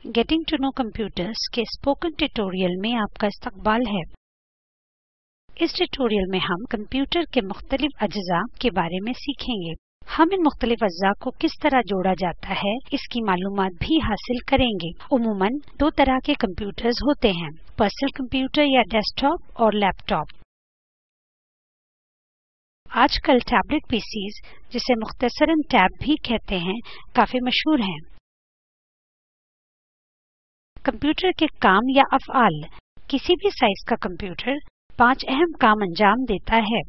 Getting to know computers के spoken tutorial में आपका इस्तकबाल है। इस ट्यूटोरियल में हम कंप्यूटर के मुख्तलिफ अज्जा के बारे में सीखेंगे। हम इन मुख्तलिफ अज्जा को किस तरह जोड़ा जाता है इसकी मालूमात भी हासिल करेंगे। उमूमन दो तरह के कंप्यूटर्स होते हैं, पर्सनल कंप्यूटर या डेस्कटॉप और लैपटॉप। आजकल टैबलेट पीसीज, जिसे मुख्तसरन टैब भी कहते हैं, काफी मशहूर हैं। कंप्यूटर के काम या अफ़आल। किसी भी साइज का कंप्यूटर 5 अहम काम अंजाम देता है।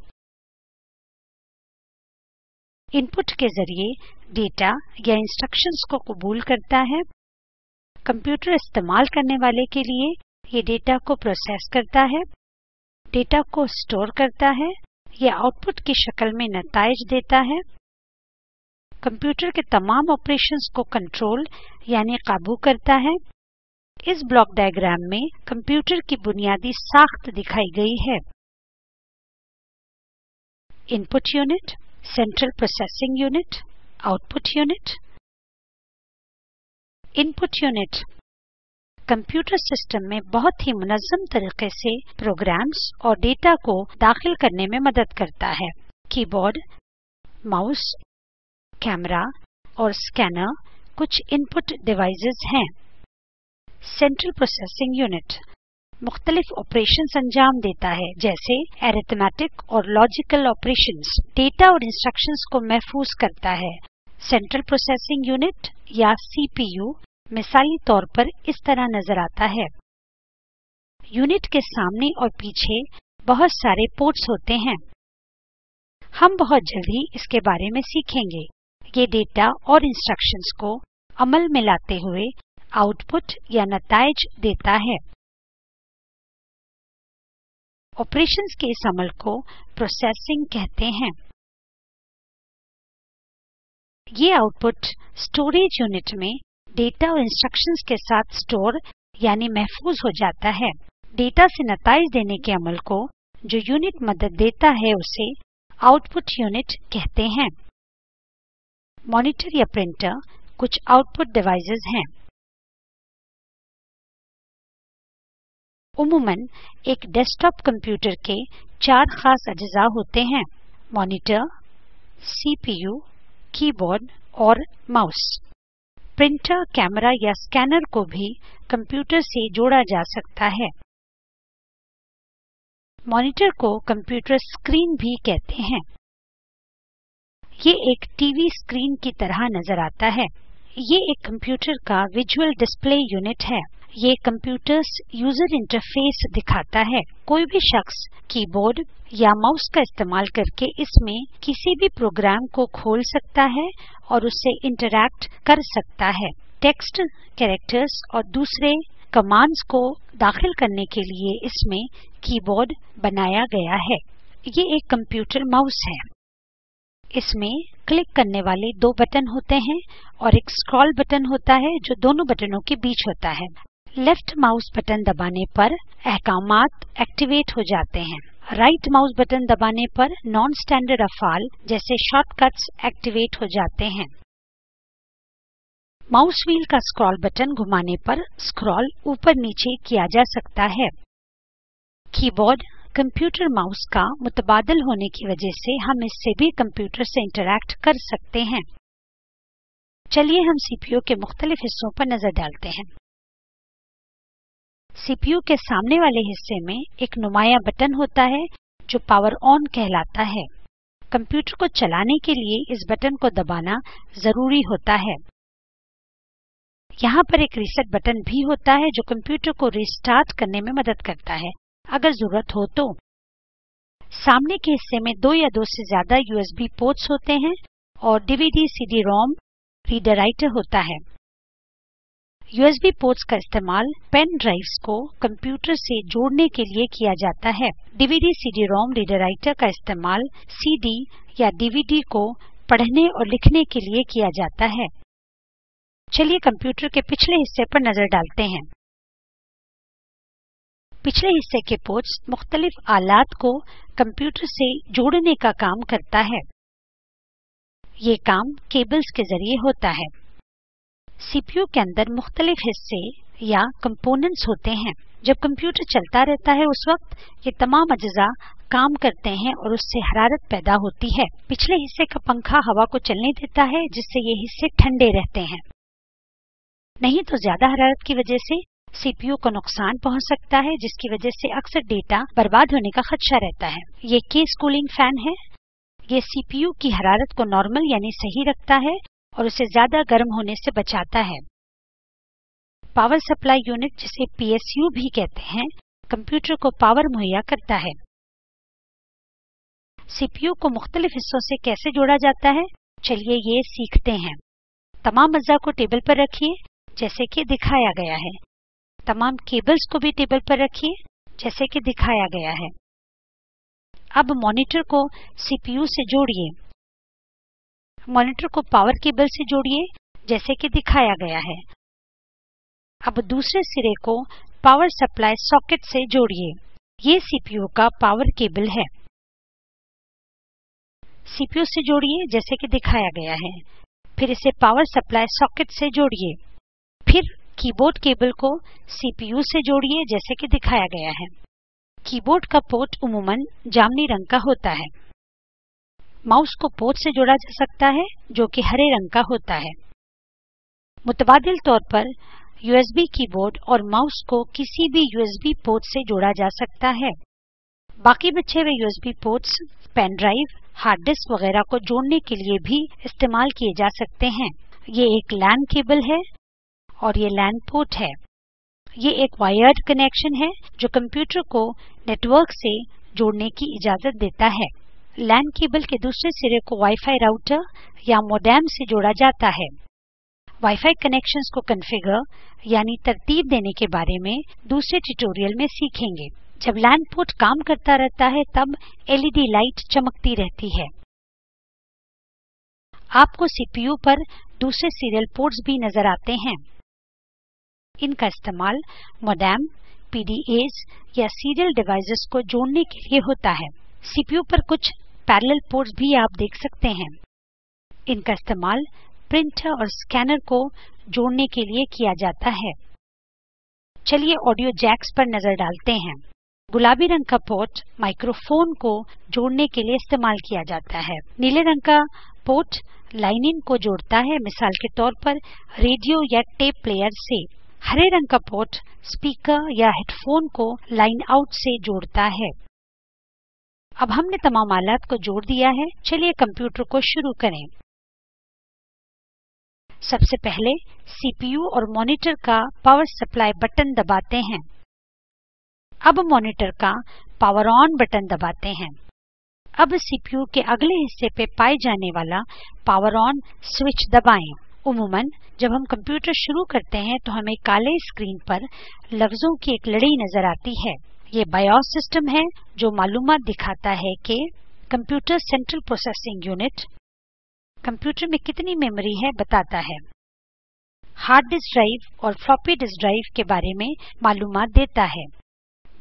इनपुट के जरिए डेटा या इंस्ट्रक्शंस को कबूल करता है। कंप्यूटर इस्तेमाल करने वाले के लिए ये डेटा को प्रोसेस करता है, डेटा को स्टोर करता है या आउटपुट की शक्ल में नताइज देता है। कंप्यूटर के तमाम ऑपरेशंस को कंट्रोल यानी काबू करता है। इस ब्लॉक डायग्राम में कंप्यूटर की बुनियादी साख्त दिखाई गई है। Input unit, central processing unit, output unit. Input unit computer system में बहुत ही मुनज़्ज़म तरीके से प्रोग्राम्स और डेटा को दाखिल करने में मदद करता है। कीबोर्ड, माउस, कैमरा और स्कैनर कुछ इनपुट डिवाइसेस हैं। सेंट्रल प्रोसेसिंग यूनिट मुख्तलिफ ऑपरेशंस अंजाम देता है, जैसे अरिथमेटिक और लॉजिकल ऑपरेशंस। डेटा और इंस्ट्रक्शंस को महफूज करता है। सेंट्रल प्रोसेसिंग यूनिट या सीपीयू मिसाली तौर पर इस तरह नजर आता है। यूनिट के सामने और पीछे बहुत सारे पोर्ट्स होते हैं। हम बहुत जल्दी इसके बारे में सीखेंगे। ये डेटा और इंस्ट्रक्शंस को अमल में लाते हुए आउटपुट या नताइज देता है। ऑपरेशंस के इस अमल को प्रोसेसिंग कहते हैं। ये आउटपुट स्टोरेज यूनिट में डेटा और इंस्ट्रक्शंस के साथ स्टोर यानी महफूज हो जाता है। डेटा से नताइज देने के अमल को जो यूनिट मदद देता है उसे आउटपुट यूनिट कहते हैं। मॉनिटर या प्रिंटर कुछ आउटपुट डिवाइसेस हैं। उमूमन एक डेस्कटॉप कंप्यूटर के 4 खास अज्जा होते हैं: मॉनिटर, सीपीयू, कीबोर्ड और माउस। प्रिंटर, कैमरा या स्कैनर को भी कंप्यूटर से जोड़ा जा सकता है। मॉनिटर को कंप्यूटर स्क्रीन भी कहते हैं। ये एक टीवी स्क्रीन की तरह नजर आता है। ये एक कंप्यूटर का विजुअल डिस्प्ले यूनिट है। ये कंप्यूटर्स यूजर इंटरफेस दिखाता है। कोई भी शख्स कीबोर्ड या माउस का इस्तेमाल करके इसमें किसी भी प्रोग्राम को खोल सकता है और उससे इंटरैक्ट कर सकता है। टेक्स्ट, कैरेक्टर्स और दूसरे कमांड्स को दाखिल करने के लिए इसमें कीबोर्ड बनाया गया है। ये एक कंप्यूटर माउस है। इसमें क्लिक करने वाले 2 बटन होते हैं और एक स्क्रॉल बटन होता है जो दोनों बटनों के बीच होता है। लेफ्ट माउस बटन दबाने पर अहकामात एक्टिवेट हो जाते हैं। राइट माउस बटन दबाने पर नॉन स्टैंडर्ड अफ़आल जैसे शॉर्टकट्स एक्टिवेट हो जाते हैं। माउस व्हील का स्क्रॉल बटन घुमाने पर स्क्रॉल ऊपर नीचे किया जा सकता है। कीबोर्ड कंप्यूटर माउस का मुतबादल होने की वजह से हम इससे भी कंप्यूटर से इंटरैक्ट कर सकते हैं। चलिए हम सीपीयू के मुख्तलिफ हिस्सों पर नजर डालते हैं। सीपीयू के सामने वाले हिस्से में एक नुमाया बटन होता है जो पावर ऑन कहलाता है। कंप्यूटर को चलाने के लिए इस बटन को दबाना जरूरी होता है। यहाँ पर एक रीसेट बटन भी होता है जो कंप्यूटर को रिस्टार्ट करने में मदद करता है अगर जरूरत हो तो। सामने के हिस्से में 2 या 2 से ज्यादा यूएसबी पोर्ट्स होते हैं और DVD CD ROM reader writer होता है। यूएसबी पोर्ट्स का इस्तेमाल पेन ड्राइव्स को कंप्यूटर से जोड़ने के लिए किया जाता है। DVD CD ROM reader writer का इस्तेमाल सीडी या डीवीडी को पढ़ने और लिखने के लिए किया जाता है। चलिए कंप्यूटर के पिछले हिस्से पर नजर डालते हैं। पिछले हिस्से के पोर्ट्स मुख्तलिफ आलात को कंप्यूटर से जोड़ने का काम करता है। ये काम केबल्स के जरिए होता है। CPU के अंदर मुख्तलिफ हिस्से या कंपोनेंट्स होते हैं। जब कंप्यूटर चलता रहता है उस वक्त ये तमाम अज्जा काम करते हैं और उससे हरारत पैदा होती है। पिछले हिस्से का पंखा हवा को चलने देता है जिससे ये हिस्से ठंडे रहते हैं। नहीं तो ज्यादा हरारत की वजह से CPU को नुकसान पहुंच सकता है, जिसकी वजह से अक्सर डेटा बर्बाद होने का खदशा रहता है। ये केस कूलिंग फैन है। ये CPU की हरारत को नॉर्मल यानी सही रखता है और उसे ज्यादा गर्म होने से बचाता है। पावर सप्लाई यूनिट, जिसे PSU भी कहते हैं, कंप्यूटर को पावर मुहैया करता है। CPU को मुख्तलिफ हिस्सों से कैसे जोड़ा जाता है, चलिए ये सीखते हैं। तमाम अज्जा को टेबल पर रखिए जैसे कि दिखाया गया है। तमाम केबल्स को भी टेबल पर रखिए जैसे कि दिखाया गया है। अब मॉनिटर को CPU से जोड़िए। मॉनिटर को पावर केबल से जोड़िए जैसे कि दिखाया गया है। अब दूसरे सिरे को पावर सप्लाई सॉकेट से जोड़िए। ये CPU का पावर केबल है। CPU से जोड़िए जैसे कि दिखाया गया है। फिर इसे पावर सप्लाई सॉकेट से जोड़िए। फिर कीबोर्ड केबल को CPU से जोड़िए जैसे कि दिखाया गया है। कीबोर्ड का पोर्ट उमूमन जामनी रंग का होता है। माउस को पोर्ट से जोड़ा जा सकता है जो कि हरे रंग का होता है। मुतबादिल तौर पर USB कीबोर्ड और माउस को किसी भी USB पोर्ट से जोड़ा जा सकता है। बाकी बचे हुए USB ports pen drive, hard disk वगैरह को जोड़ने के लिए भी इस्तेमाल किए जा सकते हैं। ये एक LAN केबल है और ये LAN पोर्ट है। ये एक वायर्ड कनेक्शन है जो कंप्यूटर को नेटवर्क से जोड़ने की इजाजत देता है। LAN केबल के दूसरे सिरे को वाईफाई राउटर या मोडेम से जोड़ा जाता है। वाईफाई कनेक्शंस को कॉन्फ़िगर यानी तरतीब देने के बारे में दूसरे ट्यूटोरियल में सीखेंगे। जब LAN पोर्ट काम करता रहता है तब LED लाइट चमकती रहती है। आपको CPU पर दूसरे सीरियल पोर्ट्स भी नजर आते हैं। इनका इस्तेमाल मोडेम, PDAs या सीरियल डिवाइसेस को जोड़ने के लिए होता है। CPU पर कुछ पैरेलल पोर्ट्स भी आप देख सकते हैं। इनका इस्तेमाल प्रिंटर और स्कैनर को जोड़ने के लिए किया जाता है। चलिए ऑडियो जैक्स पर नजर डालते हैं। गुलाबी रंग का पोर्ट माइक्रोफोन को जोड़ने के लिए इस्तेमाल किया जाता है। नीले रंग का पोर्ट लाइन इन को जोड़ता है, मिसाल के तौर पर रेडियो या टेप प्लेयर से। हरे रंग का पोर्ट स्पीकर या हेडफोन को लाइन आउट से जोड़ता है। अब हमने तमाम आलात को जोड़ दिया है। चलिए कंप्यूटर को शुरू करें। सबसे पहले CPU और मॉनिटर का पावर सप्लाई बटन दबाते हैं। अब मॉनिटर का पावर ऑन बटन दबाते हैं। अब CPU के अगले हिस्से पे पाए जाने वाला पावर ऑन स्विच दबाएं। उमूमन जब हम कंप्यूटर शुरू करते हैं तो हमें काले स्क्रीन पर लफ्जों की एक लड़ी नजर आती है। ये बायोस सिस्टम है जो मालूमात दिखाता है कि computer central processing unit computer में कितनी मेमोरी है बताता है। हार्ड डिस्क ड्राइव और फ्लॉपी डिस्क ड्राइव के बारे में मालूमात देता है।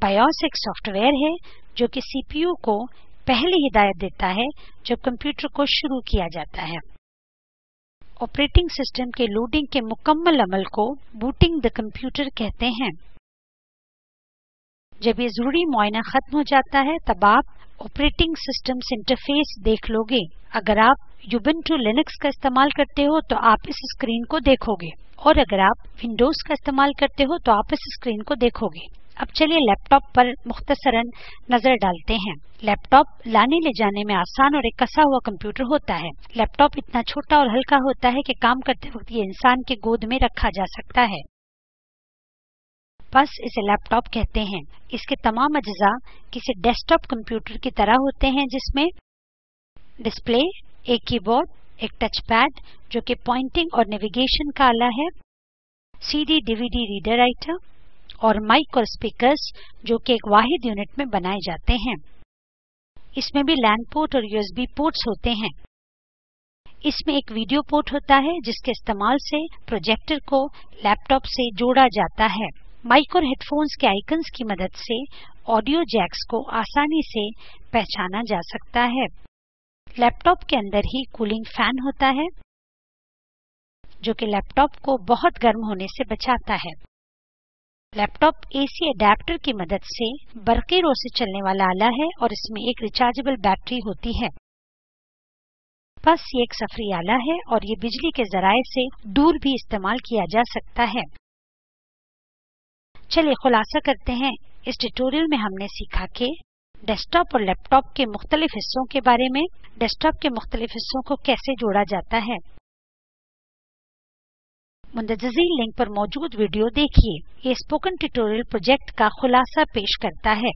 बायोस एक सॉफ्टवेयर है जो कि CPU को पहले हिदायत देता है जब कंप्यूटर को शुरू किया जाता है। ऑपरेटिंग सिस्टम के लोडिंग के मुकम्मल अमल को बूटिंग द कंप्यूटर कहते हैं। जब ये जरूरी मुआयना खत्म हो जाता है तब आप ऑपरेटिंग सिस्टम इंटरफेस देख लोगे। अगर आप Ubuntu लिनक्स का इस्तेमाल करते हो तो आप इस स्क्रीन को देखोगे, और अगर आप विंडोज का इस्तेमाल करते हो तो आप इस स्क्रीन को देखोगे। अब चलिए लैपटॉप पर मुख्तसरन नजर डालते हैं। लैपटॉप लाने ले जाने में आसान और एक कसा हुआ कंप्यूटर होता है। लैपटॉप इतना छोटा और हल्का होता है कि काम करते वक्त ये इंसान के गोद में रखा जा सकता है। बस इसे लैपटॉप कहते हैं। इसके तमाम अज्जा किसी डेस्कटॉप कंप्यूटर की तरह होते हैं जिसमें डिस्प्ले, एक कीबोर्ड, एक टचपैड जो कि पॉइंटिंग और नेविगेशन का आला है, CD DVD रीडर राइटर और माइक और स्पीकर्स जो कि एक वाहिद यूनिट में बनाए जाते हैं। इसमें भी LAN पोर्ट और USB पोर्ट्स होते हैं। इसमें एक वीडियो पोर्ट होता है जिसके इस्तेमाल से प्रोजेक्टर को लैपटॉप से जोड़ा जाता है। माइक और हेडफोन्स के आइकन्स की मदद से ऑडियो जैक्स को आसानी से पहचाना जा सकता है। लैपटॉप के अंदर ही कूलिंग फैन होता है। जो कि लैपटॉप को बहुत गर्म होने से बचाता है। लैपटॉप AC अडेप्टर की मदद से बरक़ी रो से चलने वाला आला है और इसमें एक रिचार्जेबल बैटरी होती है। बस ये एक सफरी आला है और ये बिजली के जराये से दूर भी इस्तेमाल किया जा सकता है। चलिए खुलासा करते हैं। इस ट्यूटोरियल में हमने सीखा कि डेस्कटॉप और लैपटॉप के मुख्तलिफ हिस्सों के बारे में, डेस्कटॉप के मुख्तलिफ हिस्सों को कैसे जोड़ा जाता है। मुंतज़िल लिंक पर मौजूद वीडियो देखिए। ये स्पोकन ट्यूटोरियल प्रोजेक्ट का खुलासा पेश करता है।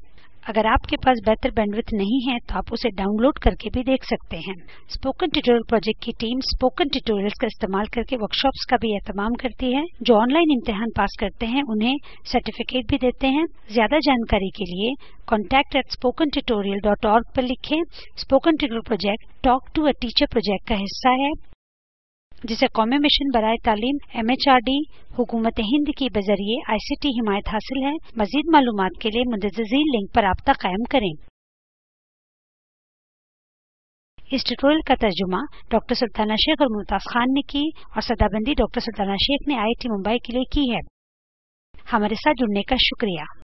अगर आपके पास बेहतर बैंडविड्थ नहीं है तो आप उसे डाउनलोड करके भी देख सकते हैं। स्पोकन ट्यूटोरियल प्रोजेक्ट की टीम स्पोकन ट्यूटोरियल्स का इस्तेमाल करके वर्कशॉप्स का भी एहतमाम करती है। जो ऑनलाइन इम्तिहान पास करते हैं उन्हें सर्टिफिकेट भी देते हैं। ज्यादा जानकारी के लिए contact@spokentutorial.org पर लिखें। Spoken tutorial project talk to a teacher project का हिस्सा है, जिसे कौमी मिशन बराए तालीम MHRD हुकूमत हिंद की बजरिए ICT हिमायत हासिल है। मजीद मालूमात के लिए मुंतज़िल लिंक पर राब्ता कायम करें। इस ट्यूटोरियल का तर्जुमा डॉक्टर सुल्ताना शेख और मुमताज खान ने की और सदाबंदी डॉक्टर सुल्ताना शेख ने IIT मुंबई के लिए की है। हमारे साथ जुड़ने का शुक्रिया।